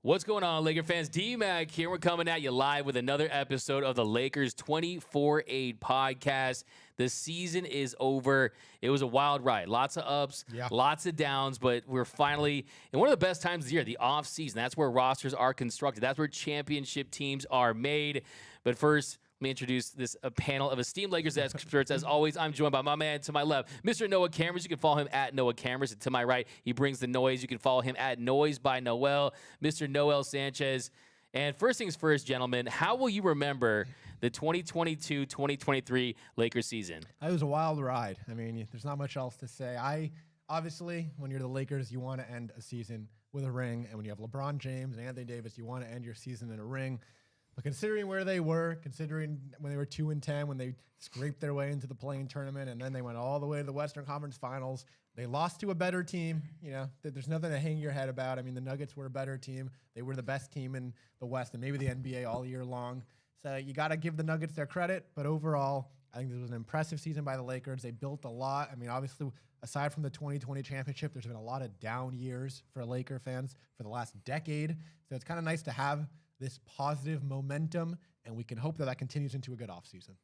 What's going on, Laker fans? D-Mac here. We're coming at you live with another episode of the Lakers 24-8 podcast. The season is over. It was a wild ride. Lots of ups, lots of downs, but we're finally in one of the best times of the year, the off-season. That's where rosters are constructed. That's where championship teams are made. But first, let me introduce a panel of esteemed Lakers experts. As always, I'm joined by my man to my left, Mr. Noah Cameras. You can follow him at Noah Cameras. And to my right, he brings the noise. You can follow him at Noise by Noel, Mr. Noel Sanchez. And first things first, gentlemen, how will you remember the 2022-2023 Lakers season? It was a wild ride. I mean, there's not much else to say. Obviously, when you're the Lakers, you want to end a season with a ring. And when you have LeBron James and Anthony Davis, you want to end your season in a ring. But considering where they were, considering when they were 2-10, when they scraped their way into the play-in tournament, and then they went all the way to the Western Conference Finals, they lost to a better team. You know, there's nothing to hang your head about. I mean, the Nuggets were a better team. They were the best team in the West and maybe the NBA all year long. So you got to give the Nuggets their credit. But overall, I think this was an impressive season by the Lakers. They built a lot. I mean, obviously, aside from the 2020 championship, there's been a lot of down years for Laker fans for the last decade. So it's kind of nice to have this positive momentum, and we can hope that continues into a good offseason.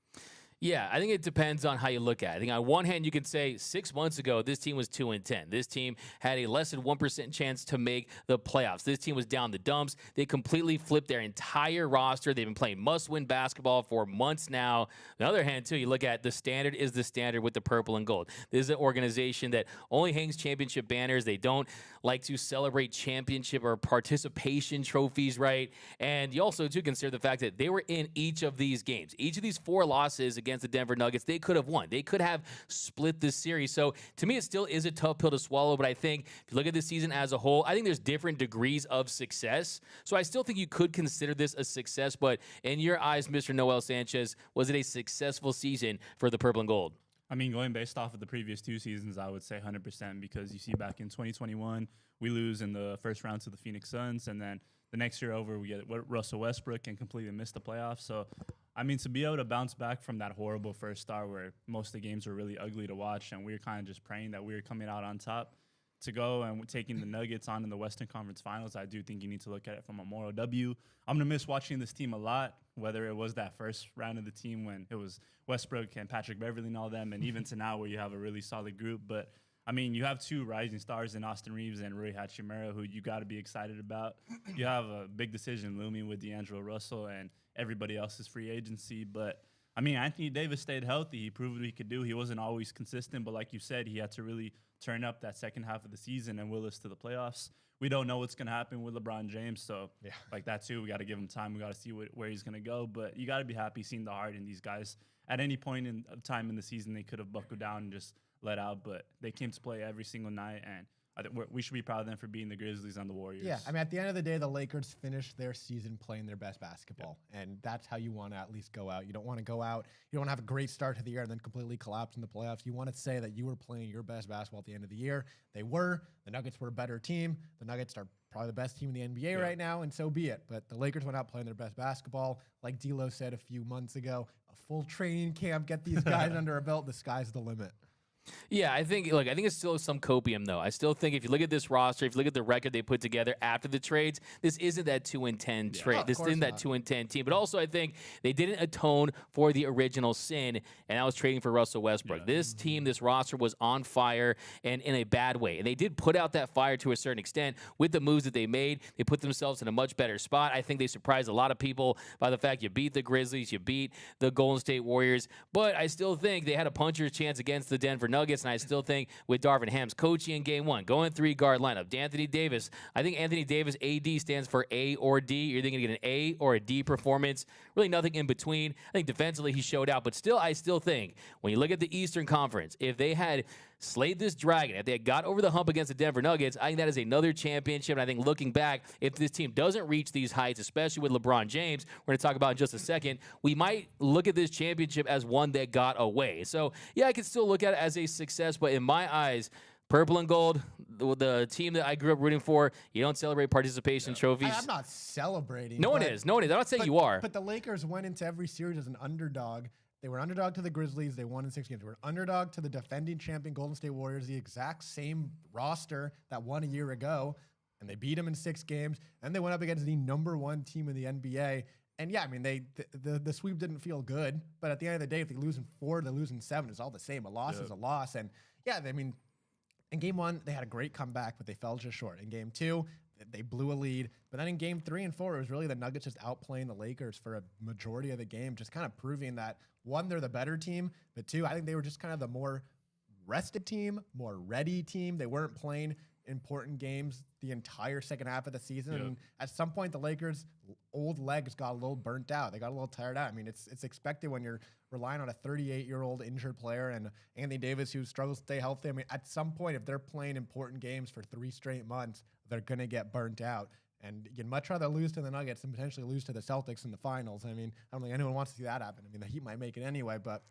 Yeah, I think it depends on how you look at it. I think on one hand, you can say 6 months ago, this team was 2-10. This team had a less than 1% chance to make the playoffs. This team was down the dumps. They completely flipped their entire roster. They've been playing must-win basketball for months now. On the other hand, too, you look at the standard is the standard with the purple and gold. This is an organization that only hangs championship banners. They don't like to celebrate championship or participation trophies, right? And you also, too, consider the fact that they were in each of these games. Each of these 4 losses against the Denver Nuggets, they could have won. They could have split this series. So to me, it still is a tough pill to swallow, but I think if you look at this season as a whole, I think there's different degrees of success. So I still think you could consider this a success, but in your eyes, Mr. Noel Sanchez, was it a successful season for the purple and gold? I mean, going based off of the previous 2 seasons, I would say 100% because you see back in 2021, we lose in the first round to the Phoenix Suns, and then the next year over, we get Russell Westbrook and completely miss the playoffs. So, I mean, to be able to bounce back from that horrible first start where most of the games were really ugly to watch and we were kind of just praying that we were coming out on top, to go and taking the Nuggets on in the Western Conference Finals, I do think you need to look at it from a moral W. I'm going to miss watching this team a lot, whether it was that first round of the team when it was Westbrook and Patrick Beverley and all them, and even to now where you have a really solid group. But, I mean, you have 2 rising stars in Austin Reeves and Rui Hachimura who you got to be excited about. You have a big decision looming with D'Angelo Russell and everybody else's free agency. But, I mean, Anthony Davis stayed healthy. He proved what he could do. He wasn't always consistent, but like you said, he had to really turn up that second half of the season and will us to the playoffs. We don't know what's going to happen with LeBron James, so like that too, we got to give him time. We got to see where he's going to go, but you got to be happy seeing the heart in these guys. At any point in time in the season, they could have buckled down and just let out, but they came to play every single night, and I think we should be proud of them for beating the Grizzlies and the Warriors. Yeah, I mean, at the end of the day, the Lakers finished their season playing their best basketball, and that's how you want to at least go out. You don't want to go out, you don't want to have a great start to the year and then completely collapse in the playoffs. You want to say that you were playing your best basketball at the end of the year. They were. The Nuggets were a better team. The Nuggets are probably the best team in the NBA right now, and so be it. But the Lakers went out playing their best basketball. Like D'Lo said a few months ago, a full training camp, get these guys under a belt, the sky's the limit. Yeah, I think it's still some copium, though. I still think if you look at this roster, if you look at the record they put together after the trades, this isn't that 2-10 trade. This isn't that 2-10 team. But also, I think they didn't atone for the original sin, and that was trading for Russell Westbrook. This team, this roster was on fire and in a bad way. And they did put out that fire to a certain extent with the moves that they made. They put themselves in a much better spot. I think they surprised a lot of people by the fact you beat the Grizzlies, you beat the Golden State Warriors. But I still think they had a puncher's chance against the Denver Nuggets, and I still think with Darvin Ham's coaching in game 1, going 3-guard lineup, Anthony Davis, I think Anthony Davis, AD stands for A or D. You're either going to get an A or a D performance. Really nothing in between. I think defensively he showed out, but still, I still think when you look at the Eastern Conference, if they had slayed this dragon, if they had got over the hump against the Denver Nuggets, I think that is another championship. And I think looking back, if this team doesn't reach these heights, especially with LeBron James, we're going to talk about in just a second, we might look at this championship as one that got away. So, yeah, I can still look at it as a success, but in my eyes, purple and gold, the team that I grew up rooting for, you don't celebrate participation trophies. I'm not celebrating. No one is. No one is. I'm not saying you are. But the Lakers went into every series as an underdog. They were underdog to the Grizzlies. They won in 6 games. They were underdog to the defending champion Golden State Warriors, the exact same roster that won a year ago. and they beat them in 6 games, and they went up against the #1 team in the NBA. And yeah, I mean, the sweep didn't feel good, but at the end of the day, if they lose in 4, they lose in 7. It's all the same. A loss is a loss. And yeah, I mean, in game 1, they had a great comeback, but they fell just short. In game 2, they blew a lead. But then in game 3 and 4, it was really the Nuggets just outplaying the Lakers for a majority of the game, just kind of proving that, 1, they're the better team, but 2, I think they were just kind of the more rested team, more ready team. They weren't playing important games the entire second half of the season. Yeah. And at some point, the Lakers' old legs got a little burnt out. They got a little tired out. I mean, it's expected when you're relying on a 38-year-old injured player and Anthony Davis who struggles to stay healthy. I mean, at some point, if they're playing important games for 3 straight months, they're going to get burnt out. And you'd much rather lose to the Nuggets than potentially lose to the Celtics in the finals. I mean, I don't think anyone wants to see that happen. I mean, the Heat might make it anyway, but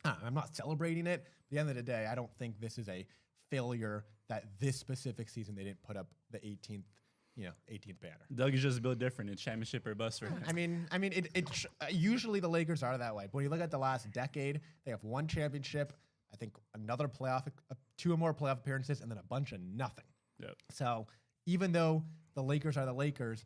I'm not celebrating it. At the end of the day, I don't think this is a failure that this specific season they didn't put up the 18th banner. Doug is just built different. It's championship or bust for him. I mean, usually the Lakers are that way. But when you look at the last decade, they have 1 championship, I think another playoff, 2 or more playoff appearances, and then a bunch of nothing. Yep. So even though the Lakers are the Lakers,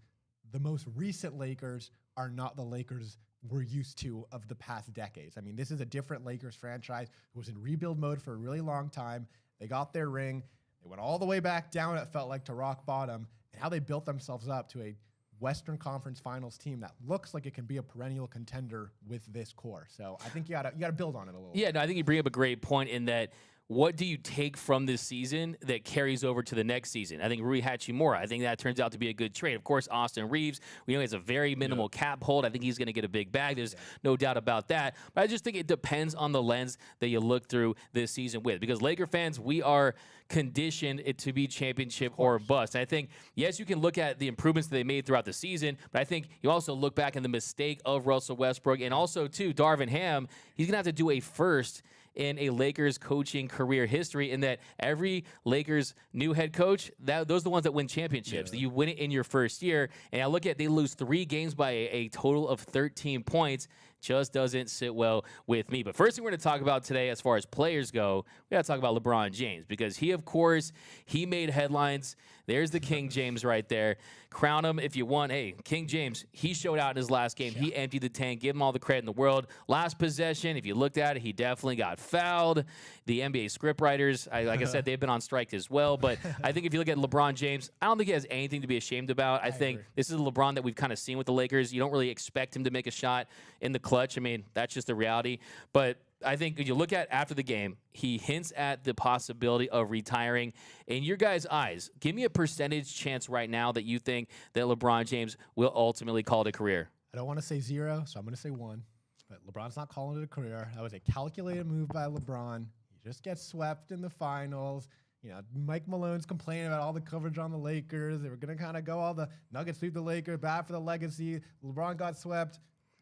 the most recent Lakers are not the Lakers we're used to of the past decades. I mean, this is a different Lakers franchise who was in rebuild mode for a really long time. They got their ring. They went all the way back down, it felt like, to rock bottom, and how they built themselves up to a Western Conference Finals team that looks like it can be a perennial contender with this core. So I think you gotta build on it a little. Yeah, no, I think you bring up a great point in that. What do you take from this season that carries over to the next season? I think Rui Hachimura, I think that turns out to be a good trade. Of course, Austin Reeves, we know he has a very minimal cap hold. I think he's going to get a big bag. There's no doubt about that. But I just think it depends on the lens that you look through this season with. Because Laker fans, we are conditioned it to be championship or bust. And I think, yes, you can look at the improvements that they made throughout the season, but I think you also look back at the mistake of Russell Westbrook and also, too, Darvin Ham. He's going to have to do a first in a Lakers coaching career history, in that every Lakers new head coach, those are the ones that win championships. You win it in your first year. And I look at, they lose 3 games by a total of 13 points. Just doesn't sit well with me. But first thing we're going to talk about today, as far as players go, we got to talk about LeBron James, because he, of course, he made headlines. There's the King James right there. Crown him if you want. Hey, King James, he showed out in his last game. He emptied the tank. Give him all the credit in the world. Last possession, if you looked at it, he definitely got fouled. The NBA scriptwriters, like I said, they've been on strike as well. But I think if you look at LeBron James, I don't think he has anything to be ashamed about. I think this is a LeBron that we've kind of seen with the Lakers. You don't really expect him to make a shot in the clutch. I mean, that's just the reality. But I think if you look at after the game, he hints at the possibility of retiring. In your guys' eyes, give me a percentage chance right now that you think that LeBron James will ultimately call it a career. I don't want to say 0, so I'm going to say 1. But LeBron's not calling it a career. That was a calculated move by LeBron. He just gets swept in the finals. You know, Mike Malone's complaining about all the coverage on the Lakers. They were going to kind of go all the Nuggets sweep the Lakers, bad for the legacy. LeBron got swept.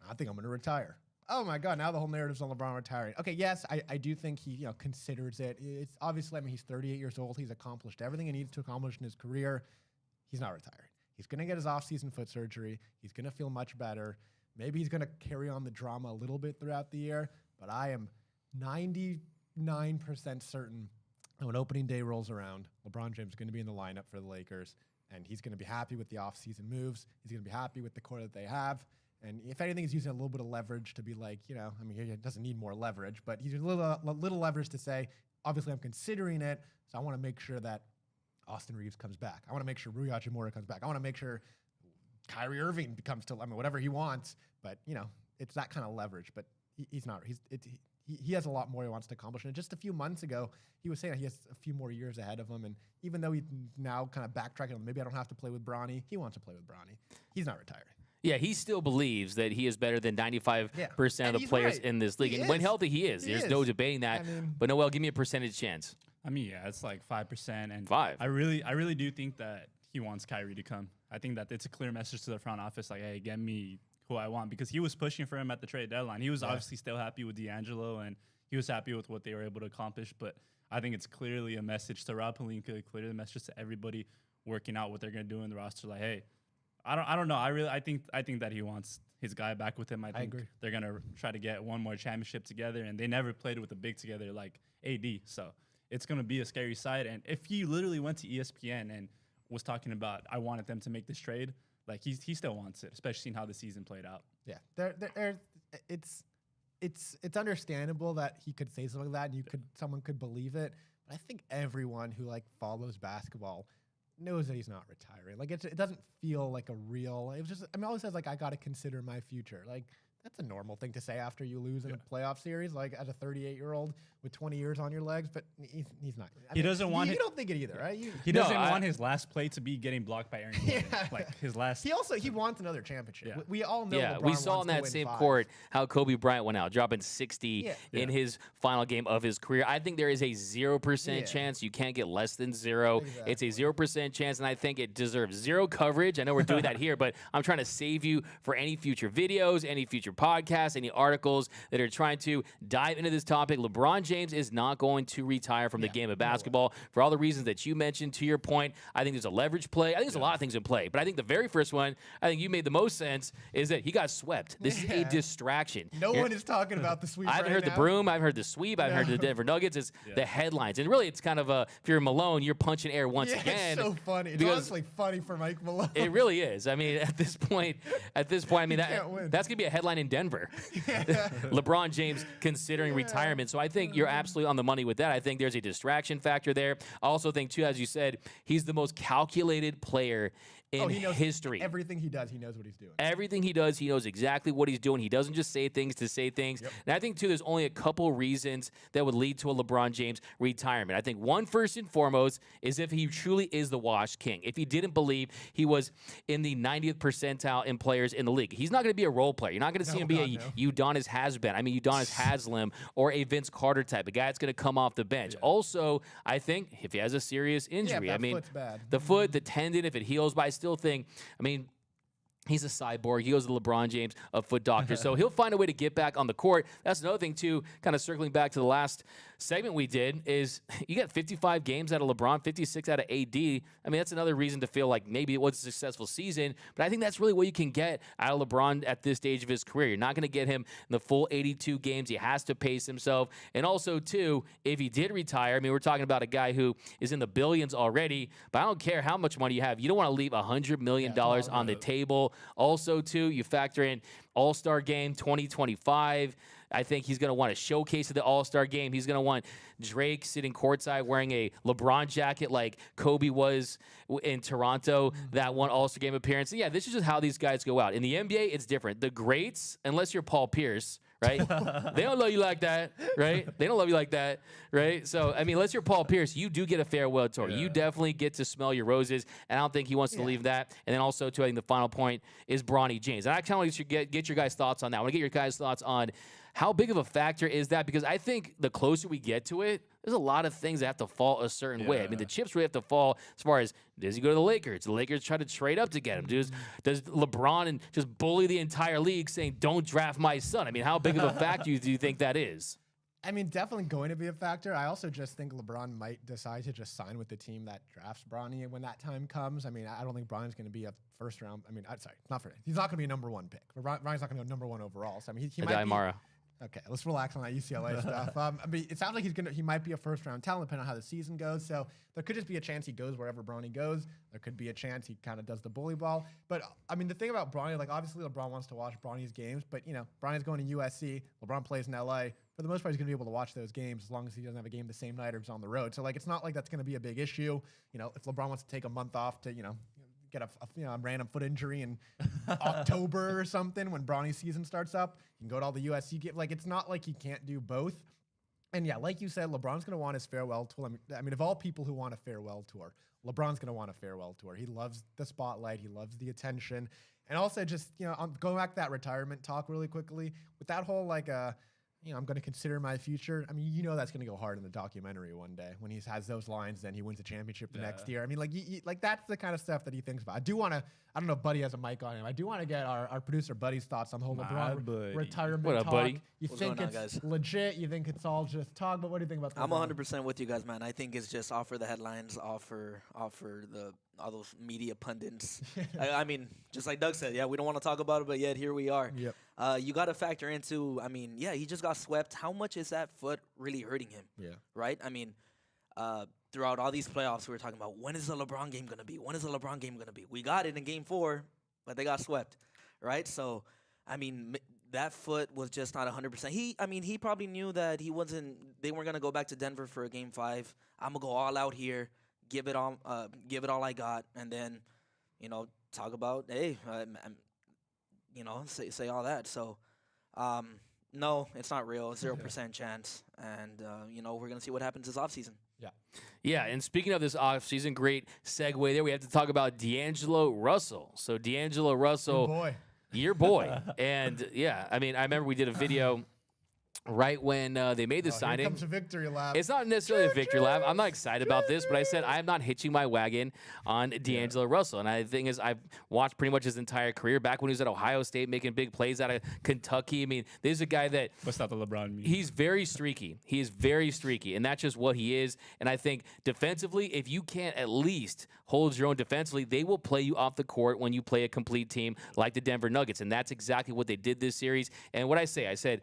I think I'm going to retire. Oh my God! Now the whole narrative's on LeBron retiring. Okay, yes, I do think he considers it. It's obviously, I mean, he's 38 years old. He's accomplished everything he needs to accomplish in his career. He's not retiring. He's gonna get his off-season foot surgery. He's gonna feel much better. Maybe he's gonna carry on the drama a little bit throughout the year. But I am 99% certain that when opening day rolls around, LeBron James is gonna be in the lineup for the Lakers, and he's gonna be happy with the off-season moves. He's gonna be happy with the core that they have. And if anything, he's using a little bit of leverage to be like, I mean, he doesn't need more leverage, but he's using a little leverage to say, obviously, I'm considering it, so I want to make sure that Austin Reeves comes back. I want to make sure Rui Hachimura comes back. I want to make sure Kyrie Irving becomes whatever he wants. But, it's that kind of leverage. But he's not. He has a lot more he wants to accomplish. And just a few months ago, he was saying he has a few more years ahead of him. And even though he's now kind of backtracking, maybe I don't have to play with Bronny, he wants to play with Bronny. He's not retiring. Yeah, he still believes that he is better than 95% of the players in this league. And when healthy, he is. There's no debating that. But Noel, give me a percentage chance. I mean, yeah, it's like 5%. And 5. I really do think that he wants Kyrie to come. I think that it's a clear message to the front office, like, hey, get me who I want, because he was pushing for him at the trade deadline. He was obviously still happy with D'Angelo, and he was happy with what they were able to accomplish. But I think it's clearly a message to Rob Pelinka, clearly a message to everybody working out what they're going to do in the roster. Like, hey, I don't know. I think that he wants his guy back with him. I think agree. They're going to try to get one more championship together, and they never played with a big together like AD. So it's going to be a scary sight. And if he literally went to ESPN and was talking about, I wanted them to make this trade. Like he still wants it, especially seeing how the season played out. Yeah, it's understandable that he could say something like that, and someone could believe it. But I think everyone who like follows basketball knows that he's not retiring. Like it doesn't feel like a real. It was just. I mean, always says like I got to consider my future. Like that's a normal thing to say after you lose in a playoff series, like as a 38-year-old with 20 years on your legs. But he's not. He doesn't want. You don't think it either, right? He doesn't want his last play to be getting blocked by Aaron Gordon. Like his last. He wants another championship. Yeah. We all know. Yeah, LeBron we saw wants in to that win same 5. court how Kobe Bryant went out, dropping 60 in his final game of his career. I think there is a 0% chance. You can't get less than 0. Exactly. It's a 0% chance, and I think it deserves 0 coverage. I know we're doing that here, but I'm trying to save you for any future videos, any future podcasts, any articles that are trying to dive into this topic. LeBron James is not going to retire from the game of basketball for all the reasons that you mentioned. To your point, I think there's a leverage play. I think there's a lot of things in play, but I think the very first one, I think you made the most sense, is that he got swept. This is a distraction. No one is talking about the sweep. I haven't heard the broom. I've heard the sweep. I've heard the Denver Nuggets. It's the headlines. And really, it's kind of if you're Malone, you're punching air once again. It's so funny. It's honestly funny for Mike Malone. It really is. I mean, at this point, I mean, that's going to be a headline in Denver. LeBron James considering retirement. So I think you're absolutely on the money with that. I think there's a distraction factor there. I also think, too, as you said, he's the most calculated player in history. Everything he does, he knows what he's doing. Everything he does, he knows exactly what he's doing. He doesn't just say things to say things. And I think, too, there's only a couple reasons that would lead to a LeBron James retirement. I think one, first and foremost, is if he truly is the washed king. If he didn't believe he was in the 90th percentile in players in the league. He's not going to be a role player. You're not going to see him be Udonis Hasbeen. I mean, Udonis Haslam or a Vince Carter type, a guy that's going to come off the bench. Also, I think if he has a serious injury, I mean, the foot, the tendon, if it heals, but I still think, I mean, he's a cyborg. He goes to LeBron James, a foot doctor. So he'll find a way to get back on the court. That's another thing, too, kind of circling back to the last segment we did, is you got 55 games out of LeBron, 56 out of AD. I mean, that's another reason to feel like maybe it was a successful season. But I think that's really what you can get out of LeBron at this stage of his career. You're not going to get him in the full 82 games. He has to pace himself. And also, too, if he did retire, I mean, we're talking about a guy who is in the billions already, but I don't care how much money you have. You don't want to leave $100 million on the table. Also, too, you factor in All-Star Game 2025. I think he's going to want to showcase at the All-Star Game. He's going to want Drake sitting courtside wearing a LeBron jacket like Kobe was in Toronto, that one All-Star Game appearance. So, yeah, this is just how these guys go out. In the NBA, it's different. The greats, unless you're Paul Pierce, right? They don't love you like that, right? They don't love you like that, right? So, I mean, unless you're Paul Pierce, you do get a farewell tour. You definitely get to smell your roses, and I don't think he wants to leave that. And then also, too, I think the final point is Bronny James. And I kind of want to get your guys' thoughts on that. I want to get your guys' thoughts on how big of a factor is that? Because I think the closer we get to it, there's a lot of things that have to fall a certain way. I mean, the chips really have to fall as far as, does he go to the Lakers? The Lakers try to trade up to get him. Does LeBron and just bully the entire league saying, don't draft my son? I mean, how big of a factor do you think that is? I mean, definitely going to be a factor. I also just think LeBron might decide to just sign with the team that drafts Bronny when that time comes. I mean, I don't think Bronny's going to be a first round. I mean, sorry, he's not going to be a number 1 pick. But Bronny's not going to go number 1 overall. So I mean, he might be. Okay, let's relax on that UCLA stuff. I mean, it sounds like he might be a first-round talent, depending on how the season goes. So there could just be a chance he goes wherever Bronny goes. There could be a chance he kind of does the bully ball. But I mean, the thing about Bronny, like obviously LeBron wants to watch Bronny's games, but you know, Bronny's going to USC. LeBron plays in LA. For the most part, he's going to be able to watch those games as long as he doesn't have a game the same night or he's on the road. So like, it's not like that's going to be a big issue. You know, if LeBron wants to take a month off to, get a random foot injury in October or something when Bronny's season starts up, you can go to all the USC games. Like, it's not like he can't do both. And yeah, like you said, LeBron's going to want his farewell tour. I mean, of all people who want a farewell tour, LeBron's going to want a farewell tour. He loves the spotlight. He loves the attention. And also just, going back to that retirement talk really quickly, with that whole I'm going to consider my future. I mean, that's going to go hard in the documentary one day when he has those lines. Then he wins the championship the next year. I mean, like that's the kind of stuff that he thinks about. I do want to. I don't know if Buddy has a mic on him. I do want to get our producer Buddy's thoughts on the whole LeBron retirement what up, talk. Buddy? What's think it's guys? Legit? You think it's all just talk? But what do you think about that? I'm 100% with you guys, man. I think it's just offer the headlines, offer all those media pundits. I mean, just like Doug said, we don't want to talk about it, but yet here we are. Yep. You got to factor into, he just got swept. How much is that foot really hurting him? Yeah. Right? I mean, throughout all these playoffs, we were talking about when is the LeBron game gonna be? When is the LeBron game gonna be? We got it in Game 4, but they got swept, right? So, I mean, that foot was just not 100%. He probably knew that they weren't gonna go back to Denver for a Game 5. I'm gonna go all out here, give it all I got, and then, talk about, hey, say all that. So, no, it's not real. 0% chance, and we're gonna see what happens this offseason. Yeah, and speaking of this offseason, great segue there. We have to talk about D'Angelo Russell. So D'Angelo Russell, your boy, and yeah, I mean, I remember we did a video right when they made the signing. Here comes a victory lap. It's not necessarily a victory lap. I'm not excited about this, but I said I'm not hitching my wagon on D'Angelo Russell. And the thing is, I've watched pretty much his entire career. Back when he was at Ohio State making big plays out of Kentucky. I mean, this is a guy that... What's not the LeBron meme? He's very streaky. He is very streaky, and that's just what he is. And I think defensively, if you can't at least hold your own defensively, they will play you off the court when you play a complete team like the Denver Nuggets. And that's exactly what they did this series. And what I said,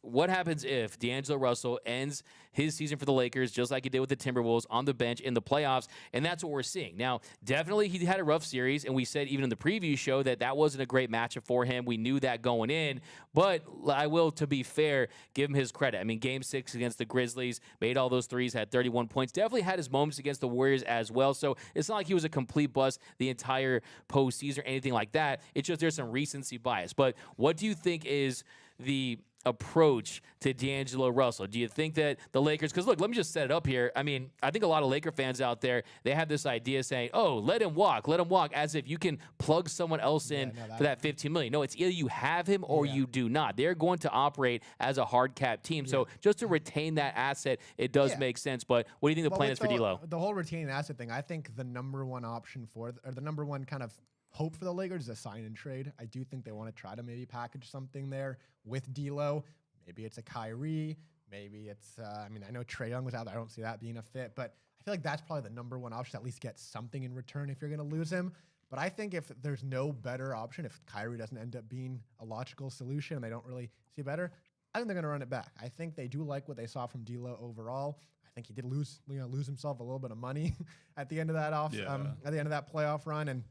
what happens if D'Angelo Russell ends his season for the Lakers just like he did with the Timberwolves on the bench in the playoffs? And that's what we're seeing. Now, definitely he had a rough series, and we said even in the preview show that wasn't a great matchup for him. We knew that going in, but I will, to be fair, give him his credit. I mean, Game 6 against the Grizzlies, made all those threes, had 31 points, definitely had his moments against the Warriors as well. So it's not like he was a complete bust the entire postseason or anything like that. It's just there's some recency bias. But what do you think is the approach to D'Angelo Russell? Do you think that the Lakers, because look, let me just set it up here. I mean, I think a lot of Laker fans out there, they have this idea saying, oh, let him walk, as if you can plug someone else in for that $15 million. No, it's either you have him or you do not. They're going to operate as a hard cap team. So just to retain that asset, it does make sense. But what do you think the plan is for D'Lo? The whole retaining asset thing, I think the number one option or the number one kind of hope for the Lakers is a sign and trade. I do think they want to try to maybe package something there with D'Lo. Maybe it's a Kyrie. Maybe it's, I know Trae Young was out there. I don't see that being a fit, but I feel like that's probably the number one option, to at least get something in return if you're going to lose him. But I think if there's no better option, if Kyrie doesn't end up being a logical solution and they don't really see better, I think they're going to run it back. I think they do like what they saw from D'Lo overall. I think he did lose himself a little bit of money at the end of that at the end of that playoff run. And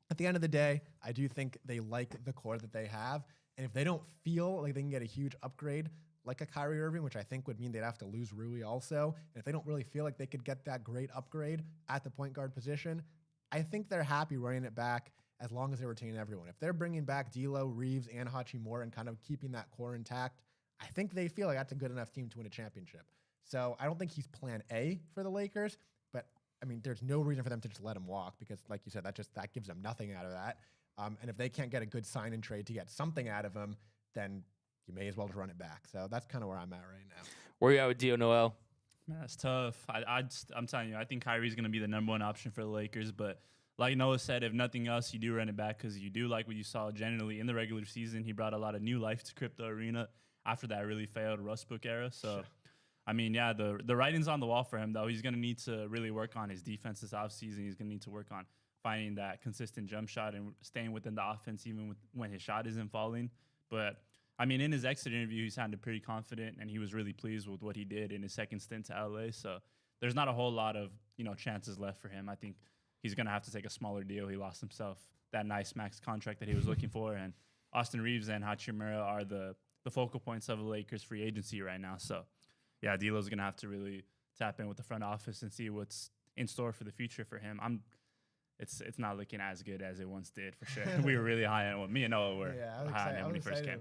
at the end of the day, I do think they like the core that they have. And if they don't feel like they can get a huge upgrade like a Kyrie Irving, which I think would mean they'd have to lose Rui also, and if they don't really feel like they could get that great upgrade at the point guard position, I think they're happy running it back as long as they retain everyone. If they're bringing back D'Lo, Reeves, and Hachimura and kind of keeping that core intact, I think they feel like that's a good enough team to win a championship. So I don't think he's plan A for the Lakers, but I mean, there's no reason for them to just let him walk because, like you said, that gives them nothing out of that. And if they can't get a good sign and trade to get something out of him, then you may as well just run it back. So that's kind of where I'm at right now. Where you at with Dio Noel? Man, that's tough. I'm telling you, I think Kyrie's going to be the number one option for the Lakers. But like Noah said, if nothing else, you do run it back because you do like what you saw generally in the regular season. He brought a lot of new life to Crypto Arena after that really failed Rustbook era. So, I mean, yeah, the writing's on the wall for him, though. He's going to need to really work on his defense this offseason. He's going to need to work on finding that consistent jump shot and staying within the offense even when his shot isn't falling. But, I mean, in his exit interview, he sounded pretty confident, and he was really pleased with what he did in his second stint to LA. So there's not a whole lot of, chances left for him. I think he's going to have to take a smaller deal. He lost himself that nice max contract that he was looking for. And Austin Reeves and Hachimura are the focal points of the Lakers free agency right now. So, yeah, D'Lo's going to have to really tap in with the front office and see what's in store for the future for him. It's not looking as good as it once did, for sure. We were really high on him. Me and Noah were high on him when he first came.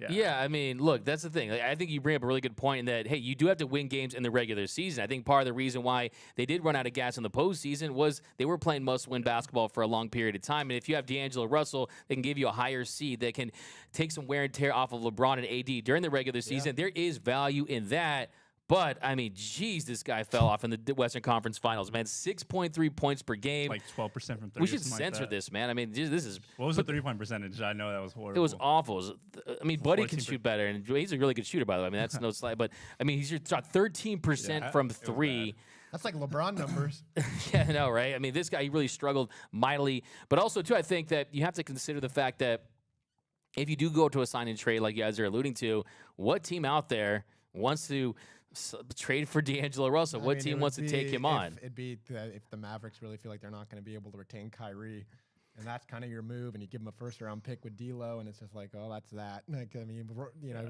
Yeah, I mean, look, that's the thing. I think you bring up a really good point in that, hey, you do have to win games in the regular season. I think part of the reason why they did run out of gas in the postseason was they were playing must-win basketball for a long period of time. And if you have D'Angelo Russell, they can give you a higher seed that can take some wear and tear off of LeBron and AD during the regular season. There is value in that. But, I mean, geez, this guy fell off in the Western Conference Finals, man. 6.3 points per game. Like 12% from 30. We should censor this, man. I mean, this is... What was the three-point percentage? I know that was horrible. It was awful. I mean, Buddy can shoot better, and he's a really good shooter, by the way. I mean, that's no slight. But, I mean, he's shot 13% from three. That's like LeBron numbers. Yeah, I know, right? I mean, this guy, he really struggled mightily. But also, too, I think that you have to consider the fact that if you do go to a sign and trade like you guys are alluding to, what team out there wants to trade for D'Angelo Russell. What team wants to take him on? It'd be if the Mavericks really feel like they're not going to be able to retain Kyrie. And that's kind of your move, and you give him a first-round pick with D'Lo, and it's just like, oh, that's that. Like, I mean,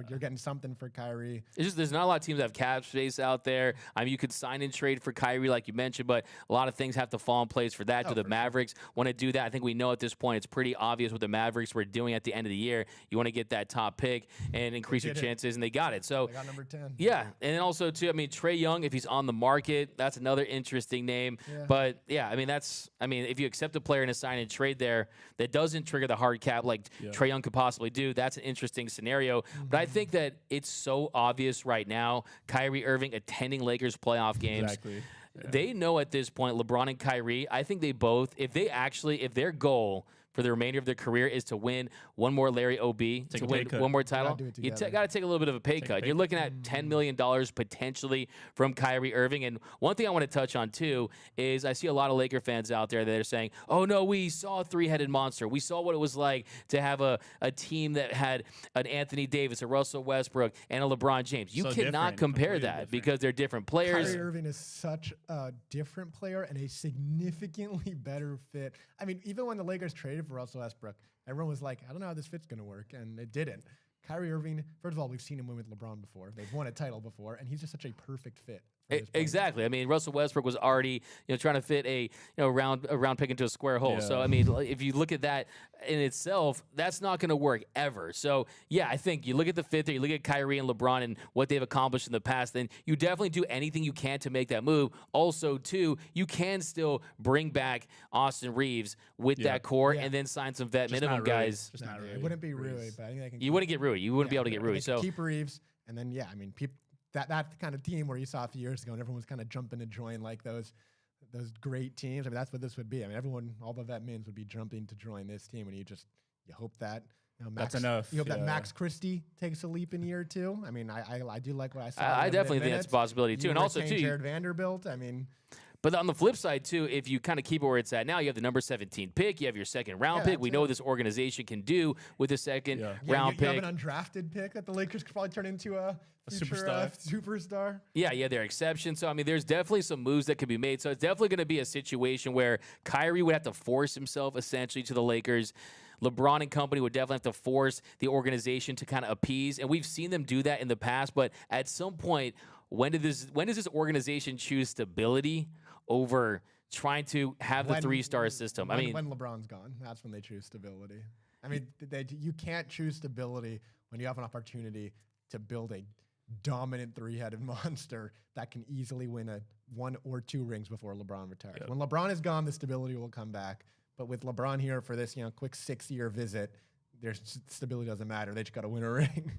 you're getting something for Kyrie. It's just there's not a lot of teams that have cap space out there. I mean, you could sign and trade for Kyrie, like you mentioned, but a lot of things have to fall in place for that. Do the Mavericks want to do that? I think we know at this point it's pretty obvious what the Mavericks were doing at the end of the year. You want to get that top pick and increase your chances, and they got it. So they got number 10. Yeah, and then also too, I mean, Trae Young, if he's on the market, that's another interesting name. Yeah. But yeah, I mean, if you accept a player in a sign and trade there that doesn't trigger the hard cap like Trae Young could possibly do, that's an interesting scenario. But I think that it's so obvious right now, Kyrie Irving attending Lakers playoff games. Exactly. Yeah. They know at this point, LeBron and Kyrie, I think they both, if their goal for the remainder of their career is to win one more Larry OB, to win one more title, you got to take a little bit of a pay cut. You're looking at $10 million potentially from Kyrie Irving. And one thing I want to touch on, too, is I see a lot of Laker fans out there that are saying, oh, no, we saw a three-headed monster. We saw what it was like to have a team that had an Anthony Davis, a Russell Westbrook, and a LeBron James. You cannot compare that because they're different players. Kyrie Irving is such a different player and a significantly better fit. I mean, even when the Lakers traded for Russell Westbrook, everyone was like, I don't know how this fit's going to work, and it didn't. Kyrie Irving, first of all, we've seen him win with LeBron before. They've won a title before, and he's just such a perfect fit. Exactly. I mean, Russell Westbrook was already, trying to fit a round pick into a square hole. Yeah. So I mean, if you look at that in itself, that's not going to work ever. So yeah, I think you look at the fit there, you look at Kyrie and LeBron and what they've accomplished in the past, then you definitely do anything you can to make that move. Also, too, you can still bring back Austin Reeves with that core and then sign some vet minimum guys. Really. It wouldn't be Rui, but I think they can. You wouldn't get Rui. You wouldn't be able to get Rui. So keep Reeves, and then I mean, that kind of team where you saw a few years ago and everyone was kind of jumping to join like those great teams. I mean, that's what this would be. I mean, all the vet mins would be jumping to join this team, and you hope that Max, that's enough. You hope that Max Christie takes a leap in year 2. I mean, I do like what I saw. I definitely think that's a possibility too, and also too, Jared Vanderbilt. I mean. But on the flip side, too, if you kind of keep it where it's at now, you have the number 17 pick, you have your second round pick. We know what this organization can do with the second round pick. You have an undrafted pick that the Lakers could probably turn into a superstar. Yeah, there are exceptions. So, I mean, there's definitely some moves that could be made. So, it's definitely going to be a situation where Kyrie would have to force himself essentially to the Lakers. LeBron and company would definitely have to force the organization to kind of appease. And we've seen them do that in the past. But at some point, when does this organization choose stability over trying to have the three-star system? When LeBron's gone, that's when they choose stability. I mean, you can't choose stability when you have an opportunity to build a dominant three-headed monster that can easily win 1 or 2 rings before LeBron retires. When LeBron is gone, the stability will come back. But with LeBron here for this, quick 6-year visit, their stability doesn't matter. They just got to win a ring.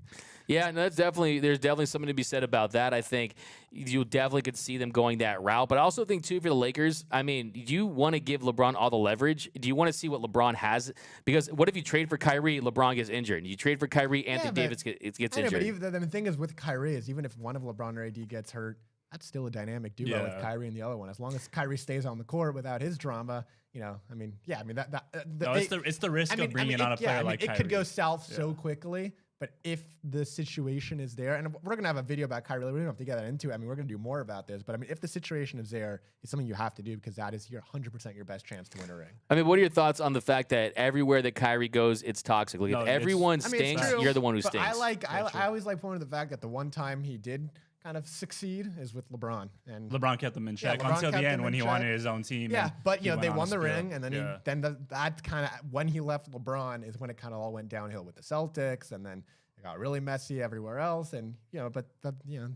Yeah, no, there's definitely something to be said about that. I think you definitely could see them going that route. But I also think, too, for the Lakers, I mean, do you want to give LeBron all the leverage? Do you want to see what LeBron has? Because what if you trade for Kyrie, LeBron gets injured? You trade for Kyrie, Anthony Davis gets injured. But the thing is with Kyrie is even if one of LeBron or AD gets hurt, that's still a dynamic duo with Kyrie and the other one. As long as Kyrie stays on the court without his drama, it's the risk of bringing on a player like Kyrie. It could go south so quickly, but if the situation is there, and we're going to have a video about Kyrie, we don't have to get that into it. I mean, we're going to do more about this, but I mean, if the situation is there, it's something you have to do because that is your 100% your best chance to win a ring. I mean, what are your thoughts on the fact that everywhere that Kyrie goes, it's toxic? Like, if everyone stinks, you're the one who stinks. I always like pointing to the fact that the one time he did kind of succeed is with LeBron, and LeBron kept them in check until the end when he wanted his own team. Yeah, but they won the ring, and then that kind of when he left LeBron is when it kind of all went downhill with the Celtics, and then it got really messy everywhere else. And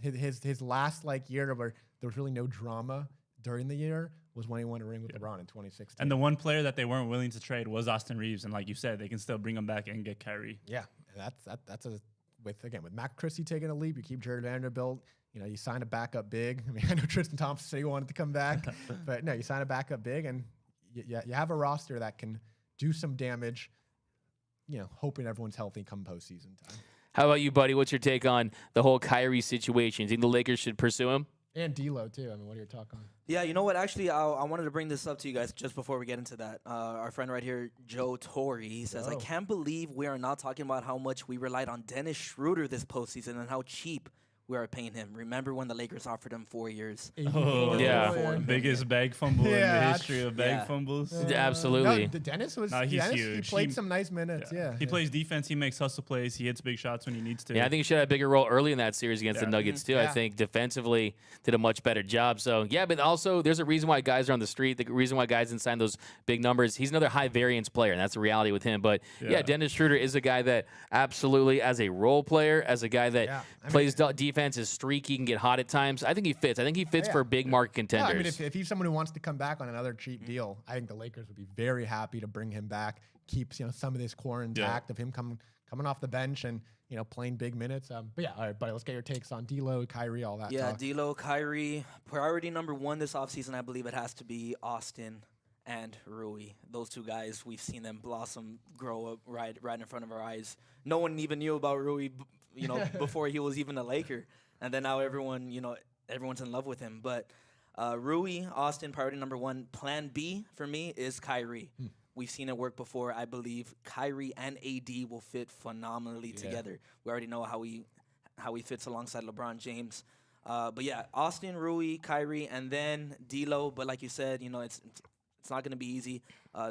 his last year where there was really no drama during the year was when he won a ring with LeBron in 2016. And the one player that they weren't willing to trade was Austin Reeves, and like you said, they can still bring him back and get Kyrie. Yeah, that's with Max Christie taking a leap, you keep Jared Vanderbilt. You sign a backup big. I mean, I know Tristan Thompson said he wanted to come back, but no, you sign a backup big, and you have a roster that can do some damage. Hoping everyone's healthy come postseason time. How about you, buddy? What's your take on the whole Kyrie situation? Do you think the Lakers should pursue him? And D'Lo too. I mean, what are your talk on? Yeah, you know what? Actually, I wanted to bring this up to you guys just before we get into that. Our friend right here, Joe Torre, he says, I can't believe we are not talking about how much we relied on Dennis Schroeder this postseason and how cheap we are paying him. Remember when the Lakers offered him 4 years? Oh, Yeah. biggest bag fumble in the history of bag fumbles. Absolutely. No, Dennis was. Nah, he's Dennis, huge. He played some nice minutes. Yeah. He plays defense. He makes hustle plays. He hits big shots when he needs to. Yeah, I think he should have a bigger role early in that series against the Nuggets, too. I Yeah. think defensively did a much better job. So, yeah, but also there's a reason why guys are on the street, the reason why guys didn't sign those big numbers. He's another high variance player, and that's the reality with him. But, yeah, Dennis Schroeder is a guy that absolutely, as a role player, as a guy that plays defense, is streaky, can get hot at times, I think he fits. I think he fits for big market contenders. I mean, if he's someone who wants to come back on another cheap deal, I think the Lakers would be very happy to bring him back. Keeps some of this core intact of him coming off the bench and playing big minutes. But yeah, all right, buddy, let's get your takes on D'Lo, Kyrie, all that. Yeah, talk. D'Lo, Kyrie. Priority number one this offseason, I believe it has to be Austin and Rui. Those two guys, we've seen them blossom, grow up right in front of our eyes. No one even knew about Rui, before he was even a Laker, and then now everyone's in love with him. But Rui, Austin, priority number one. Plan B for me is Kyrie. We've seen it work before. I believe Kyrie and AD will fit phenomenally together. We already know how he fits alongside LeBron James. But yeah, Austin, Rui, Kyrie, and then D'Lo. But like you said, it's not going to be easy.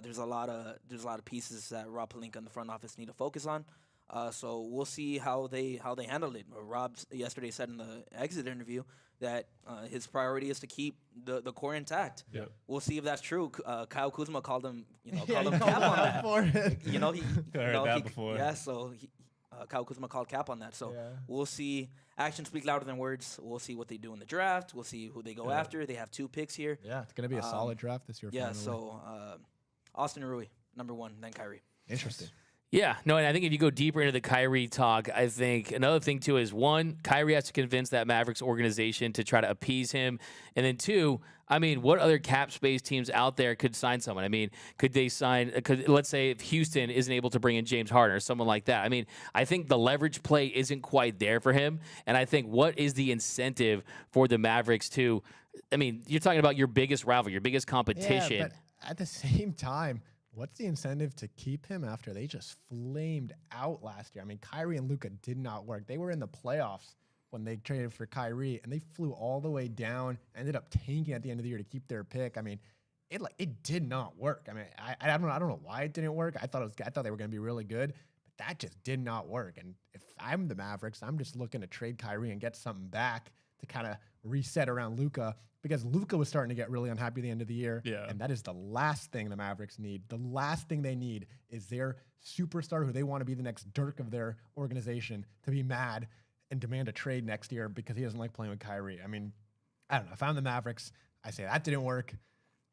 There's a lot of pieces that Rob Pelinka and the front office need to focus on. So we'll see how they handle it. Rob yesterday said in the exit interview that his priority is to keep the core intact. Yep. We'll see if that's true. Kyle Kuzma called him cap on that. I heard that before. Yeah, so Kyle Kuzma called cap on that. So we'll see. Actions speak louder than words. We'll see what they do in the draft. We'll see who they go after. They have 2 picks here. Yeah, it's gonna be a solid draft this year. Yeah, finally. so Austin and Rui, number one, then Kyrie. Interesting. Yeah, no, and I think if you go deeper into the Kyrie talk, I think another thing, too, is one, Kyrie has to convince that Mavericks organization to try to appease him. And then two, I mean, what other cap space teams out there could sign someone? I mean, could they sign, let's say if Houston isn't able to bring in James Harden or someone like that. I mean, I think the leverage play isn't quite there for him. And I think what is the incentive for the Mavericks to, I mean, you're talking about your biggest rival, your biggest competition. Yeah, but at the same time, what's the incentive to keep him after they just flamed out last year? I mean, Kyrie and Luka did not work. They were in the playoffs when they traded for Kyrie, and they flew all the way down, ended up tanking at the end of the year to keep their pick. I mean, it did not work. I mean, I don't know why it didn't work. I thought they were going to be really good, but that just did not work. And if I'm the Mavericks, I'm just looking to trade Kyrie and get something back to kind of reset around Luka, because Luka was starting to get really unhappy at the end of the year. Yeah. And that is the last thing the Mavericks need. The last thing they need is their superstar who they want to be the next Dirk of their organization to be mad and demand a trade next year because he doesn't like playing with Kyrie. I mean, I don't know. If I'm the Mavericks, I say that didn't work.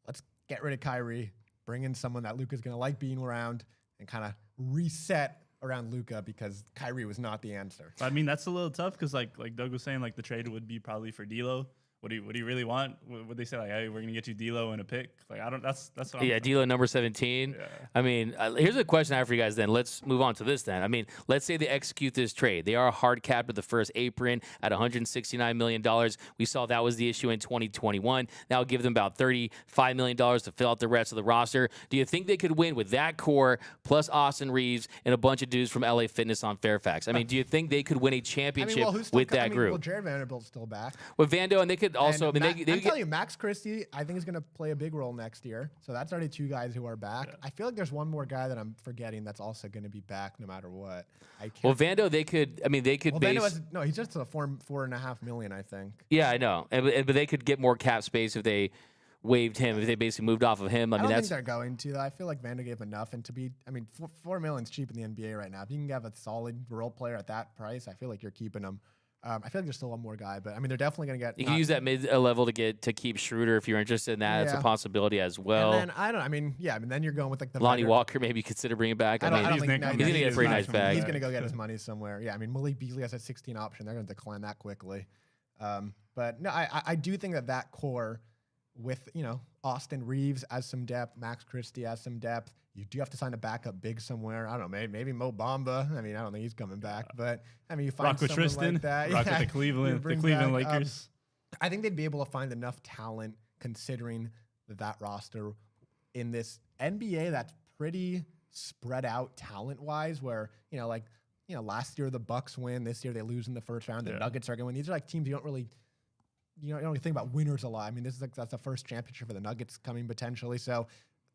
Let's get rid of Kyrie, bring in someone that Luka's going to like being around, and kind of reset around Luka, because Kyrie was not the answer. I mean, that's a little tough because, like Doug was saying, like the trade would be probably for D'Lo. What do you really want? Would they say, like, hey, we're gonna get you D'Lo and a pick? Like, I don't. That's what I'm saying. D'Lo number 17. Yeah. I mean, here's a question I have for you guys. Then let's move on to this. Then I mean, let's say they execute this trade. They are hard capped with the first apron at $169 million. We saw that was the issue in 2021. Now give them about $35 million to fill out the rest of the roster. Do you think they could win with that core plus Austin Reeves and a bunch of dudes from LA Fitness on Fairfax? I mean, do you think they could win a championship with that group? Well, Jared Vanderbilt's still back. With Vando, and they could also. And I mean, I'm telling you, Max Christie, I think is going to play a big role next year. So that's already 2 guys who are back. Yeah. I feel like there's one more guy that I'm forgetting that's also going to be back no matter what. Well, Vando, they could. I mean, they could base. No, he's just a $4.5 million, I think. Yeah, I know, but they could get more cap space if they waived him. If they basically moved off of him, I mean, don't think they're going to. Though. I feel like Vando gave enough, and to be, I mean, $4 million is cheap in the NBA right now. If you can have a solid role player at that price, I feel like you're keeping him. I feel like there's still one more guy, but I mean, they're definitely going to get. You can use that mid level to keep Schroeder if you're interested in that. It's a possibility as well. And then then you're going with like the Lonnie Walker, maybe consider bringing back. I mean, he's going to get a pretty nice bag. He's going to go get his money somewhere. Yeah, I mean, Malik Beasley has a 16 option. They're going to decline that quickly. But no, I do think that core with Austin Reeves as some depth, Max Christie as some depth. You do have to sign a backup big somewhere. I don't know, maybe Mo Bamba. I mean, I don't think he's coming back, but I mean, you find Rock with someone Tristan, like that. Rock with the Cleveland Lakers. I think they'd be able to find enough talent considering that roster in this NBA that's pretty spread out talent-wise, where like last year the Bucks win. This year they lose in the first round. The Nuggets are going to win. These are like teams you don't really think about winners a lot. I mean, that's the first championship for the Nuggets coming potentially. So,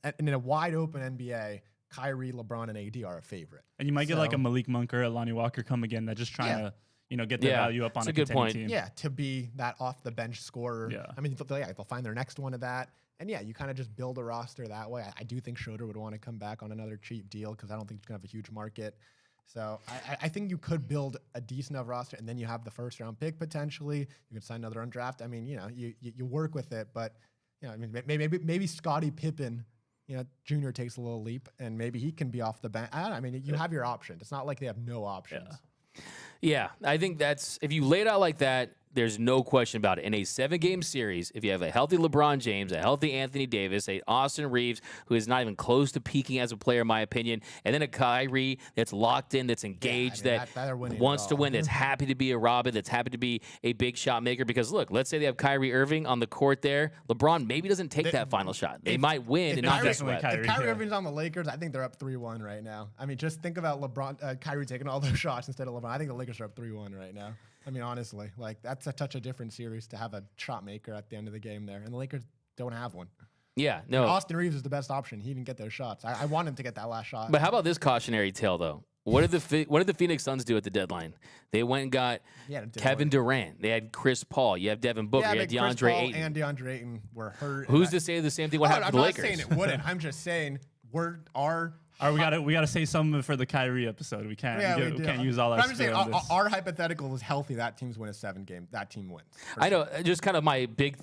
and in a wide open NBA, Kyrie, LeBron, and AD are a favorite. And you might get like a Malik Monk or a Lonnie Walker come again that just trying to get their value up on a good point. team. Yeah, to be that off the bench scorer. Yeah. I mean, they'll find their next one of that. And yeah, you kind of just build a roster that way. I do think Schroeder would want to come back on another cheap deal because I don't think he's going to have a huge market. So I think you could build a decent enough roster, and then you have the first round pick potentially. You can sign another undrafted. I mean, you work with it, but I mean, maybe Scottie Pippen, Junior takes a little leap, and maybe he can be off the bench. I mean, you have your options. It's not like they have no options. Yeah, I think if you lay it out like that, there's no question about it. In a 7-game series, if you have a healthy LeBron James, a healthy Anthony Davis, a Austin Reeves, who is not even close to peaking as a player, in my opinion, and then a Kyrie that's locked in, that's engaged, that wants to win, that's happy to be a Robin, that's happy to be a big shot maker. Because look, let's say they have Kyrie Irving on the court there. LeBron maybe doesn't take that final shot. They might win and not get swept. If Kyrie Irving's on the Lakers, I think they're up 3-1 right now. I mean, just think about Kyrie taking all those shots instead of LeBron. I think the Lakers are up 3-1 right now. I mean, honestly, like that's a different series to have a shot maker at the end of the game there, and the Lakers don't have one. Yeah, no. And Austin Reeves is the best option. He didn't get those shots. I want him to get that last shot. But how about this cautionary tale though? What did the Phoenix Suns do at the deadline? They went and got Kevin Durant. They had Chris Paul. You have Devin Booker. You had DeAndre Chris Paul Ayton. and DeAndre Ayton were hurt. Who's to say the same thing would happen to the Lakers? I'm not saying it wouldn't. I'm just saying we gotta say something for the Kyrie episode. We can't use all that. I'm just saying our hypothetical is healthy. That teams win a 7-game. That team wins. I know. Just kind of my big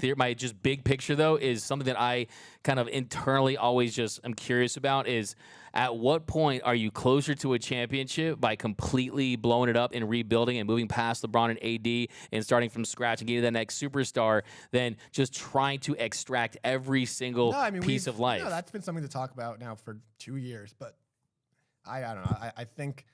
picture though is something that I kind of internally always I'm curious about is at what point are you closer to a championship by completely blowing it up and rebuilding and moving past LeBron and AD and starting from scratch and getting that next superstar than just trying to extract every single piece of life? That's been something to talk about now for 2 years, but I don't know. I think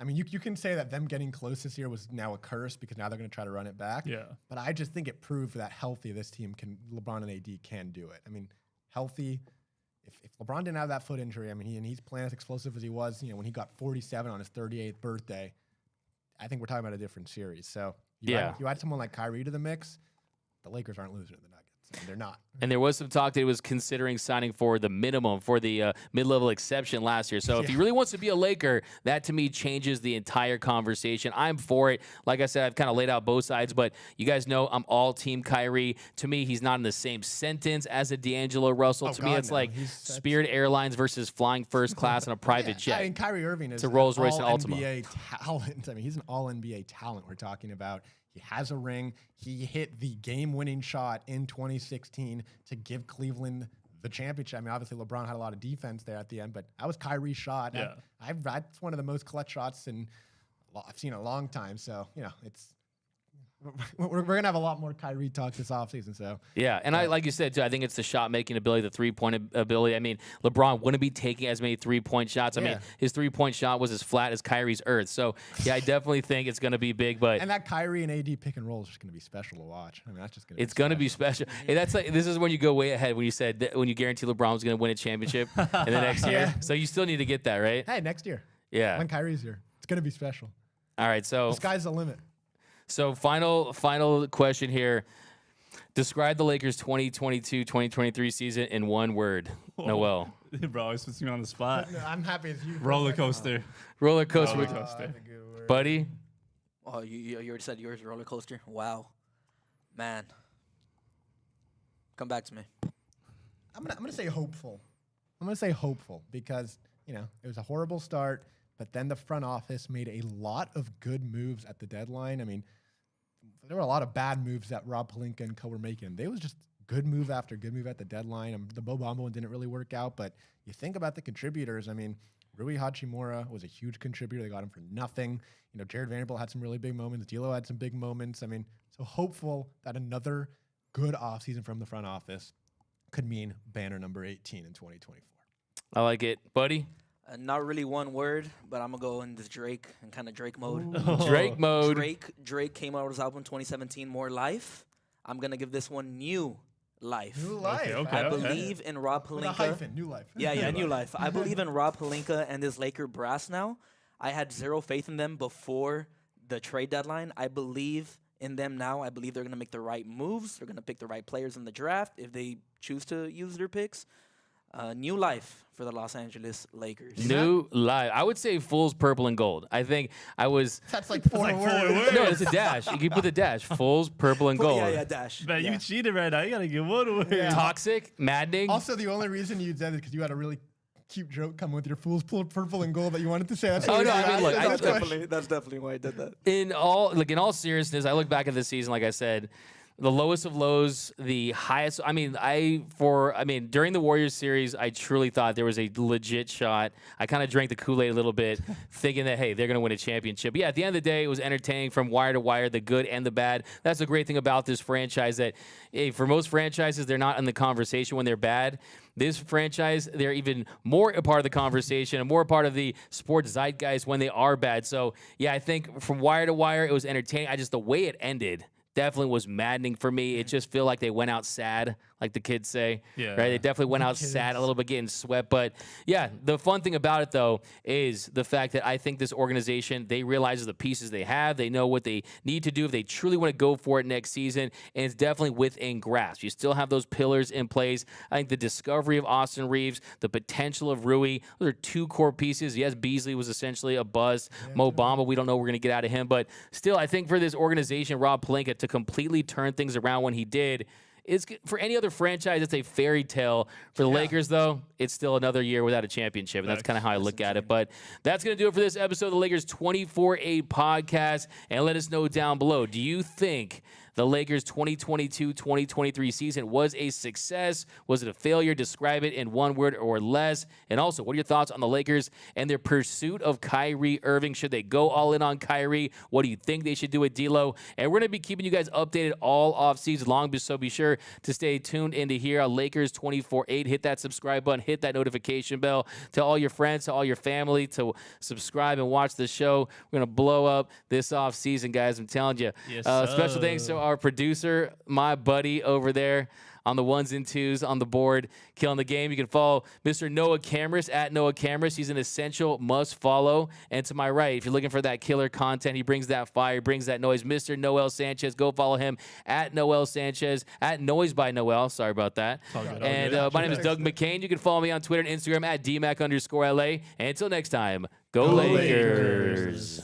you can say that them getting close this year was now a curse because now they're going to try to run it back. Yeah. But I just think it proved that healthy this team LeBron and AD can do it. I mean, healthy. If LeBron didn't have that foot injury, I mean, he's playing as explosive as he was, when he got 47 on his 38th birthday, I think we're talking about a different series. So you add someone like Kyrie to the mix, the Lakers aren't losing to the Nuggets. And they're not. And there was some talk that he was considering signing for the minimum, for the mid-level exception last year. So if he really wants to be a Laker, that to me changes the entire conversation. I'm for it. Like I said, I've kind of laid out both sides, but you guys know I'm all team Kyrie. To me, he's not in the same sentence as a D'Angelo Russell. To me, it's like Spirit Airlines versus flying first class on a private jet. I mean, Kyrie Irving is a Rolls-Royce and Ultima. NBA talent. I mean, he's an all-NBA talent we're talking about. He has a ring. He hit the game-winning shot in 2016 to give Cleveland the championship. I mean, obviously LeBron had a lot of defense there at the end, but that was Kyrie's shot. Yeah. That's one of the most clutch shots I've seen in a long time. So, we're going to have a lot more Kyrie talk this offseason. So yeah, and I like you said, too, I think it's the shot-making ability, the three-point ability. I mean, LeBron wouldn't be taking as many three-point shots. I mean, his three-point shot was as flat as Kyrie's earth. So, I definitely think it's going to be big. But and that Kyrie and AD pick and roll is just going to be special to watch. I mean, that's just going to It's going to be special. And that's this is when you go way ahead when you said that when you guarantee LeBron was going to win a championship in the next year. So, you still need to get that, right? Hey, next year. Yeah. When Kyrie's here. It's going to be special. All right, so the sky's the limit. So final question here. Describe the Lakers 2022-2023 season in one word. Noel. Bro, always puts me on the spot. No, I'm happy as you. Roller coaster. Roller coaster. Buddy? Oh, you already said yours, roller coaster? Wow. Man. Come back to me. I'm gonna say hopeful. I'm going to say hopeful because, it was a horrible start. But then the front office made a lot of good moves at the deadline. I mean, there were a lot of bad moves that Rob Pelinka and co were making. They was just good move after good move at the deadline. The Bo Bamba one didn't really work out. But you think about the contributors. I mean, Rui Hachimura was a huge contributor. They got him for nothing. Jared Vanderbilt had some really big moments. D'Lo had some big moments. I mean, so hopeful that another good offseason from the front office could mean banner number 18 in 2024. I like it. Buddy? Not really one word, but I'm going to go in this Drake and kind of Drake mode. Drake mode. Drake came out with his album 2017, More Life. I'm going to give this one New Life. New Life. Okay, I believe in Rob With Pelinka. a hyphen, New Life. Yeah, New Life. I believe in Rob Pelinka and this Laker brass now. I had zero faith in them before the trade deadline. I believe in them now. I believe they're going to make the right moves. They're going to pick the right players in the draft if they choose to use their picks. New life for the Los Angeles Lakers. New life. I would say Fulls, purple, and gold. I think I was. That's like four words. No, it's a dash. You can put the dash. Fulls, purple, and gold. Yeah, dash. Man, yeah. you cheated right now. You got to give one away. Yeah. Toxic, maddening. Also, the only reason you did it is because you had a really cute joke come with your fool's purple and gold that you wanted to say. That's Oh, no, why I mean, look, That's definitely why I did that. In all seriousness, I look back at this season, like I said, the lowest of lows, the highest. During the Warriors series, I truly thought there was a legit shot. I kind of drank the Kool-Aid a little bit, thinking that, hey, they're going to win a championship. But yeah, at the end of the day, it was entertaining from wire to wire, the good and the bad. That's the great thing about this franchise, that for most franchises, they're not in the conversation when they're bad. This franchise, they're even more a part of the conversation and more a part of the sports zeitgeist when they are bad. So yeah, I think from wire to wire, it was entertaining. The way it ended definitely was maddening for me. It just feel like they went out sad, like the kids say. Yeah. Right? They definitely went out sad, a little bit getting swept. But yeah, the fun thing about it, though, is the fact that I think this organization, they realize the pieces they have. They know what they need to do if they truly want to go for it next season. And it's definitely within grasp. You still have those pillars in place. I think the discovery of Austin Reeves, the potential of Rui, those are two core pieces. Yes, Beasley was essentially a bust. Mo Bamba, we don't know what we're going to get out of him. But still, I think for this organization, Rob Pelinka, to completely turn things around when he did, it's for any other franchise, it's a fairy tale. For the Lakers, though, it's still another year without a championship. And that's kind of how I look at it. But that's going to do it for this episode of the Lakers 24-8 podcast. And let us know down below, do you think the Lakers 2022-2023 season was a success? Was it a failure? Describe it in one word or less. And also, what are your thoughts on the Lakers and their pursuit of Kyrie Irving? Should they go all in on Kyrie? What do you think they should do with D'Lo? And we're going to be keeping you guys updated all offseason long, so be sure to stay tuned into here on Lakers 24-8. Hit that subscribe button. Hit that notification bell. Tell all your friends, to all your family to subscribe and watch the show. We're going to blow up this offseason, guys. I'm telling you. Yes, Special thanks to our producer, my buddy over there on the ones and twos on the board, killing the game. You can follow Mr. Noah Cameras at Noah Cameras. He's an essential must follow. And to my right, if you're looking for that killer content, he brings that fire, he brings that noise. Mr. Noel Sanchez, go follow him at Noel Sanchez, at Noise by Noel. Sorry about that. And my name is Doug McCain. You can follow me on Twitter and Instagram at DMAC_LA. And until next time, go Lakers.